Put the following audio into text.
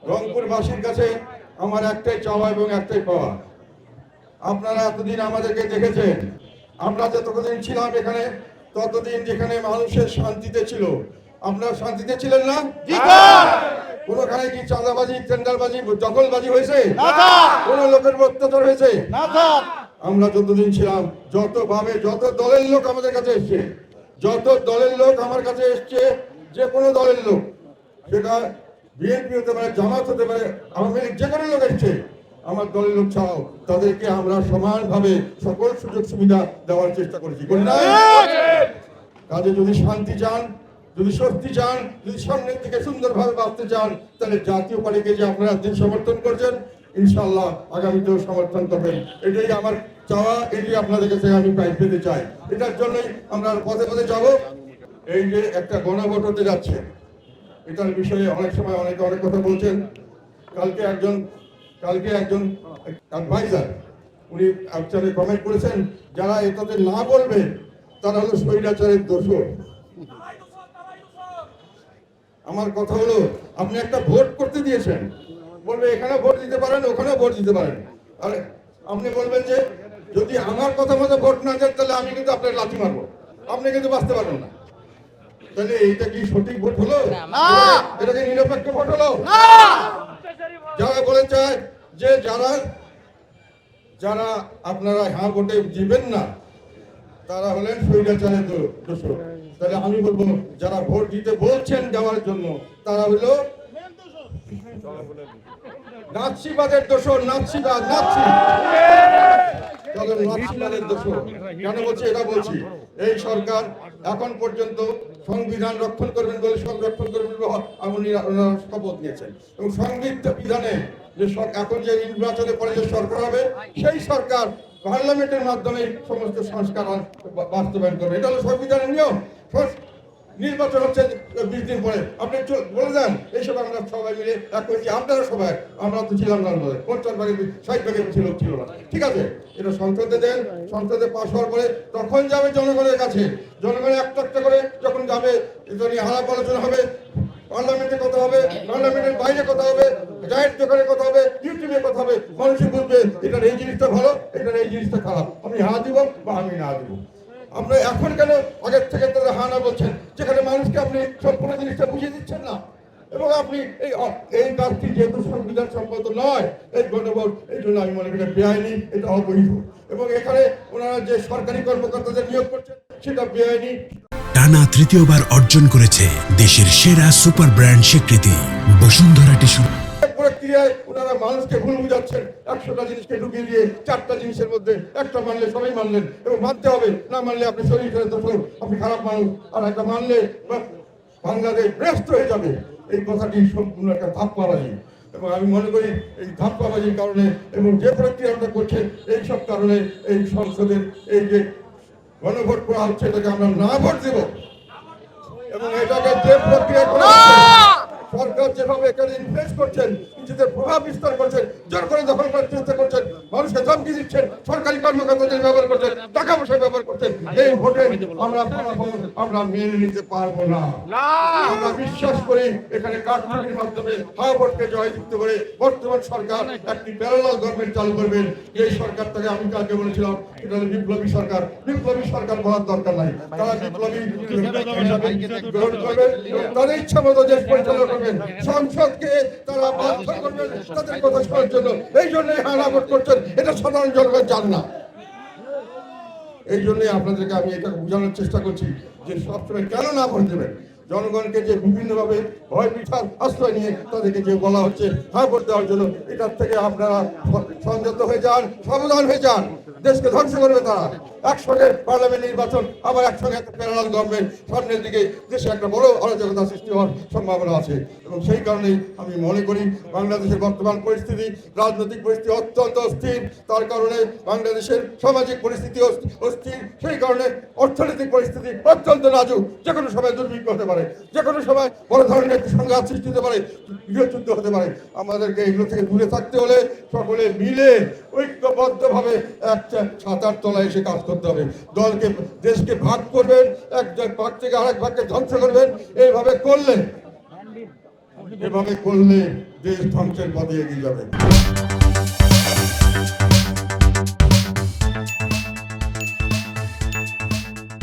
রংপুরবাসীর কাছে আমার একটাই চাওয়া এবং একটাই পাওয়া, আপনারা এতদিন আমাদেরকে দেখেছেন, আমরা যতদিন ছিলাম এখানে ততদিন যেখানে মানুষের শান্তিতে ছিল, আপনারা শান্তিতে ছিলেন না? কোনখানে কি চাঁদাবাজি, টেন্ডারবাজি, দখলবাজি হয়েছে? কোন লোকের অত্যাচার হয়েছে? আমরা যতদিন ছিলাম, যতভাবে যত দলের লোক আমাদের কাছে এসছে, যত দলের লোক আমার কাছে এসছে, যে কোনো দলের লোক, সেটা বিএনপি হতে পারে, জামাত হতে পারে, আওয়ামী লীগ, যে কোনো লোক এসছে, আমার দলের লোক ছাড়াও তাদেরকে আমরা সমানভাবে সকল সুযোগ সুবিধা দেওয়ার চেষ্টা করেছি। কাজে যদি শান্তি চান, যদি স্বস্তি চান, যদি সামনের দিকে সুন্দরভাবে বাঁচতে চান, তাহলে জাতীয় পার্টিকে যে আপনারা দিন সমর্থন করছেন, ইনশাআল্লাহ আগামীতেও সমর্থন করবেন। এটাই আমার চাওয়া, এটাই আপনাদের কাছে আমি প্রাইজ পেতে চাই। এটার জন্যই আমরা পথে পথে যাব। এই যে একটা গণভোট হতে যাচ্ছে, এটার বিষয়ে অনেক সময় অনেকে অনেক কথা বলছেন। কালকে একজন অ্যাডভাইজার উনি অ্যাকচুয়ালি কমেন্ট করেছেন, যারা এটাতে না বলবে তারা হলো স্বৈরাচারের দোষর। আমার কথা হলো, আপনি একটা ভোট করতে দিয়েছেন, বলবে এখানে ভোট দিতে পারেন, ওখানে ভোট দিতে পারেন, আর আপনি বলবেন যে যদি আমার কথা মতো ভোট না দেন তাহলে আমি কিন্তু আপনার লাথি মারবো, আপনি কিন্তু বাঁচতে পারবেন না। তাহলে এইটা কি সঠিক ভোট হলো? এটা কি নিরপেক্ষ ভোট হলো? যারা বলে চায় যে যারা আপনারা হ্যাঁ ভোটে দিবেন না, তারা হলেন স্বৈরাচারের দোষর। তাহলে আমি বলবো, যারা ভোট দিতে বলছেন দেওয়ার জন্য, তারা হলো নাৎসিবাদের দোষর। কেন বলছি? এটা বলছি, এই সরকার এখন পর্যন্ত সংবিধান রক্ষণ করবেন বলে শপথ নিয়েছেন, এবং সংবিধানে যে এখন যে নির্বাচনে পরে যে সরকার হবে, সেই সরকার পার্লামেন্টের মাধ্যমে সমস্ত সংস্কার বাস্তবায়ন করবে। এটা হলো সংবিধানের নিয়ম। নির্বাচন হচ্ছে 20 দিন পরে, আপনি বলে দেন এইসব আমরা সবাই মিলে এক করেছি, আপনারা সবাই, আমরা তো ছিলাম না, 50-60 ছিল না, ঠিক আছে, এটা সংসদে দেন, সংসদে পাশ হওয়ার পরে তখন যাবে জনগণের কাছে, জনগণের একটা করে যখন যাবে, এটা নিয়ে আলাপ আলোচনা হবে, পার্লামেন্টে কথা হবে, পার্লামেন্টের বাইরে কথা হবে, জায়ের দোকানে কথা হবে, ইউটিউবে কথা হবে, মানুষই বুঝবে এটার এই জিনিসটা ভালো, এটার এই জিনিসটা খারাপ, আমি হ্যাঁ দিব বা আমি না দিব। আমরা এখন কেন আগের থেকে তারা হ্যাঁ না বলছেন, যেখানে মানুষকে আপনি সম্পূর্ণ জিনিসটা বুঝিয়ে দিচ্ছেন না? এবং আপনি এই কাজটি যেহেতু সংবিধান সম্মত নয়, এই গণভোট, এই জন্য আমি মনে করি বেআইনি, এটা অবৈধ, এবং এখানে ওনারা যে সরকারি কর্মকর্তাদের নিয়োগ করছেন সেটা বেআইনি। টানা তৃতীয়বার অর্জন করেছে দেশের সেরা সুপার ব্র্যান্ড স্বীকৃতি বসুন্ধরা টিস্যু। প্রক্রিয়ায় ওনারা মানুষকে ভুল বুঝাচ্ছেন, 100টা জিনিসকে ঢুকিয়ে দিয়ে 4টা জিনিসের মধ্যে একটা মানলে সবাই মানলেন, এবং মানতে হবে, না মানলে আপনি শরীরের দোষর, আপনি খারাপ মানুষ, আর একটা মানলে বাংলাদেশ ব্যস্ত হয়ে যাবে। এই কথাটি সম্পূর্ণ একটা ধাপ্পাবাজি, এবং আমি মনে করি এই ধাপ্পাবাজির কারণে এবং যে প্রক্রিয়া আমরা করছে এই সব কারণে এই সংসদের এই যে গণভোট করা হচ্ছে, এটাকে আমরা না ভোট দেব, এবং এটাকে যে প্রক্রিয়া করা সরকার যেভাবে এখানে ইনভেস্ট করছেন, নিজেদের প্রভাব বিস্তার করছেন, জোর করে দখল করার চেষ্টা করছেন, মানুষকে ধমকি দিচ্ছেন, সরকারি কর্মকর্তাদের ব্যবহার করছেন, টাকা পয়সা ব্যবহার করছেন, এই ভোটে আমরা মেনে নিতে পারবো না। আমরা বিশ্বাস করি এখানে কারচুপির মাধ্যমে হ্যাঁ ভোটকে জয়যুক্ত করে বর্তমান সরকার একটি প্যারালাল গভর্নমেন্ট চালু করবেন। এই সরকারটাকে আমি কালকে বলেছিলাম এটা হলো বিপ্লবী সরকার। বিপ্লবী সরকার বলার দরকার নাই, তারা বিপ্লবী গ্রহণ করবেন, তাদের ইচ্ছা মতো দেশ পরিচালনা করবেন, সংসদকে তারা বাধ্য করবেন তাদের কথা শোনার জন্য। এই জন্যই হারা ভোট করছেন, এটা সাধারণ জনগণ জান না। এই জন্যই আপনাদেরকে আমি এটা বোঝানোর চেষ্টা করছি যে সবসময় কেন না ভোট দেবেন। জনগণকে যে বিভিন্নভাবে ভয় পিঠার আশ্রয় নিয়ে তাদেরকে যে বলা হচ্ছে হ্যাঁ ভোট দেওয়ার জন্য, এটার থেকে আপনারা সংযত হয়ে যান, সাবধান হয়ে যান। দেশকে ধ্বংস করবে তারা। একসঙ্গে পার্লামেন্ট নির্বাচন, আবার একসঙ্গে একটা প্যারালাল গভর্নমেন্ট, সামনের দিকে দেশে একটা বড় অরাজকতা সৃষ্টি হওয়ার সম্ভাবনা আছে। এবং সেই কারণেই আমি মনে করি বাংলাদেশের বর্তমান পরিস্থিতি, রাজনৈতিক পরিস্থিতি অত্যন্ত অস্থির। তার কারণে বাংলাদেশের সামাজিক পরিস্থিতি অস্থির, সেই কারণে অর্থনৈতিক পরিস্থিতি অত্যন্ত নাজুক। যে কোনো সময় দুর্ভিক্ষ হতে পারে, যে কোনো সময় বড় ধরনের একটি সংঘাত সৃষ্টি হতে পারে, গৃহযুদ্ধ হতে পারে। আমাদেরকে এগুলো থেকে দূরে থাকতে হলে সকলে মিলে মিলে ঐক্যবদ্ধভাবে একটা ছাতার তলায় এসে কাজ করতে হবে। দলকে দেশকে ভাগ করবেন, এক ভাগ থেকে আরেক ভাগকে ধ্বংস করবেন, এভাবে করলে দেশ ধ্বংসের পথে এগিয়ে যাবে।